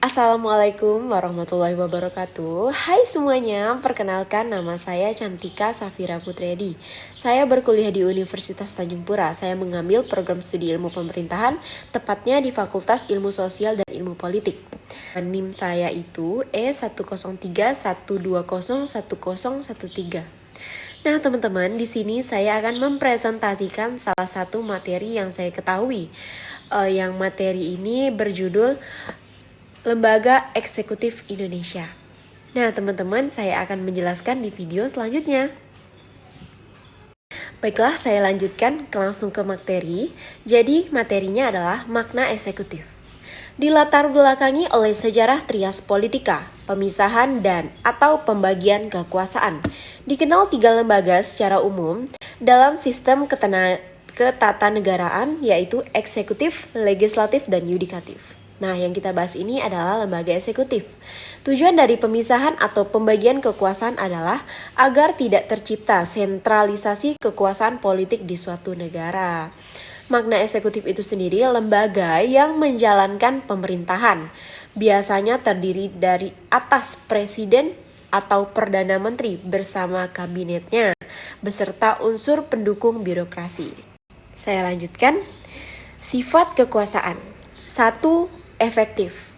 Assalamualaikum warahmatullahi wabarakatuh. Hai semuanya, perkenalkan nama saya Cantika Safira Putredi. Saya berkuliah di Universitas Tanjung Pura. Saya mengambil program studi ilmu pemerintahan, tepatnya di Fakultas Ilmu Sosial dan Ilmu Politik. NIM saya itu E10312010113. Nah, teman-teman, di sini saya akan mempresentasikan salah satu materi yang saya ketahui. Yang materi ini berjudul Lembaga Eksekutif Indonesia. Nah, teman-teman, saya akan menjelaskan di video selanjutnya. Baiklah, saya lanjutkan langsung ke materi. Jadi, materinya adalah makna eksekutif. Dilatar belakangi oleh sejarah trias politika, pemisahan dan atau pembagian kekuasaan. Dikenal tiga lembaga secara umum dalam sistem ketatanegaraan, yaitu eksekutif, legislatif, dan yudikatif. Nah, yang kita bahas ini adalah lembaga eksekutif. Tujuan dari pemisahan atau pembagian kekuasaan adalah agar tidak tercipta sentralisasi kekuasaan politik di suatu negara. Makna eksekutif itu sendiri lembaga yang menjalankan pemerintahan. Biasanya terdiri dari atas presiden atau perdana menteri bersama kabinetnya, beserta unsur pendukung birokrasi. Saya lanjutkan. Sifat kekuasaan. 1. Efektif.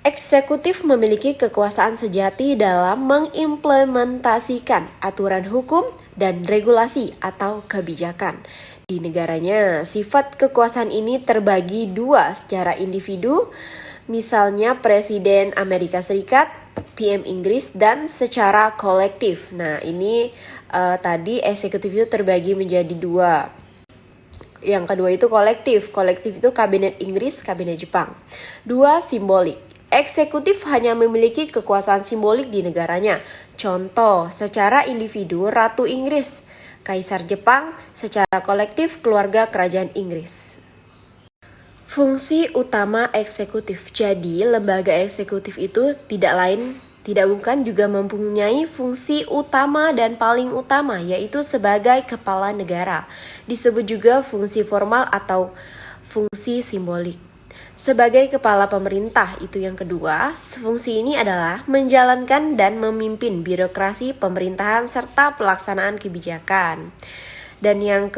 Eksekutif memiliki kekuasaan sejati dalam mengimplementasikan aturan hukum dan regulasi atau kebijakan di negaranya. Sifat kekuasaan ini terbagi dua secara individu, misalnya Presiden Amerika Serikat, PM Inggris, dan secara kolektif. Nah, ini tadi eksekutif itu terbagi menjadi dua. Yang kedua itu kolektif. Kolektif itu kabinet Inggris, kabinet Jepang. 2. Simbolik. Eksekutif hanya memiliki kekuasaan simbolik di negaranya. Contoh, secara individu Ratu Inggris, Kaisar Jepang, secara kolektif keluarga kerajaan Inggris. Fungsi utama eksekutif. Jadi, lembaga eksekutif itu tidak bukan juga mempunyai fungsi utama dan paling utama, yaitu sebagai kepala negara. Disebut juga fungsi formal atau fungsi simbolik. Sebagai kepala pemerintah, itu yang kedua, fungsi ini adalah menjalankan dan memimpin birokrasi pemerintahan serta pelaksanaan kebijakan. Dan yang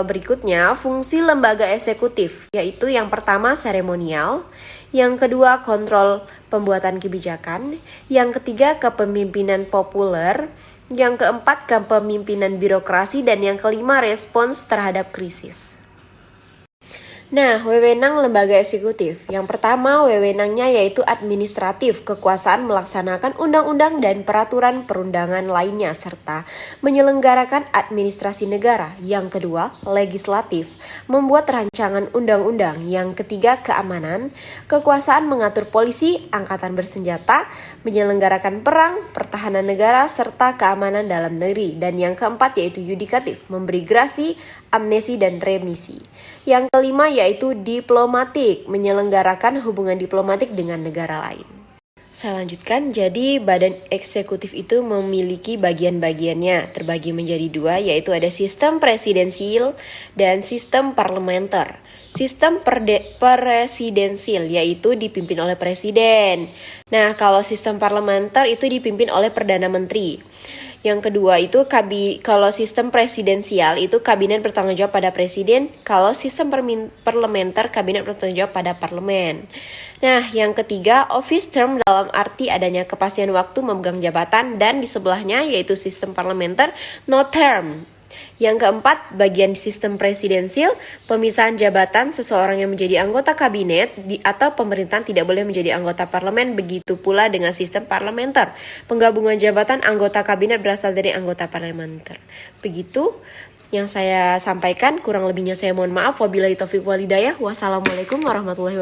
berikutnya, fungsi lembaga eksekutif, yaitu yang pertama seremonial, yang kedua kontrol pembuatan kebijakan, yang ketiga kepemimpinan populer, yang keempat kepemimpinan birokrasi, dan yang kelima respons terhadap krisis. Nah, wewenang lembaga eksekutif. Yang pertama, wewenangnya yaitu administratif, kekuasaan melaksanakan undang-undang dan peraturan perundangan lainnya, serta menyelenggarakan administrasi negara. Yang kedua, legislatif, membuat rancangan undang-undang. Yang ketiga, keamanan, kekuasaan mengatur polisi, angkatan bersenjata, menyelenggarakan perang, pertahanan negara, serta keamanan dalam negeri. Dan yang keempat yaitu yudikatif, memberi grasi, amnesti, dan remisi. Yang kelima yaitu diplomatik, menyelenggarakan hubungan diplomatik dengan negara lain. Saya lanjutkan, jadi badan eksekutif itu memiliki bagian-bagiannya, terbagi menjadi dua, yaitu ada sistem presidensial dan sistem parlementer. Sistem presidensial yaitu dipimpin oleh presiden. Nah, kalau sistem parlementer itu dipimpin oleh perdana menteri. Yang kedua itu kalau sistem presidensial itu kabinet bertanggung jawab pada presiden, kalau sistem parlementer kabinet bertanggung jawab pada parlemen. Nah, yang ketiga office term dalam arti adanya kepastian waktu memegang jabatan, dan di sebelahnya yaitu sistem parlementer no term. Yang keempat, bagian sistem presidensial, pemisahan jabatan seseorang yang menjadi anggota kabinet atau pemerintahan tidak boleh menjadi anggota parlemen. Begitu pula dengan sistem parlementer, penggabungan jabatan anggota kabinet berasal dari anggota parlementer. Begitu yang saya sampaikan, kurang lebihnya saya mohon maaf. Wabillahi taufiq wal hidayah. Wassalamualaikum warahmatullahi wabarakatuh.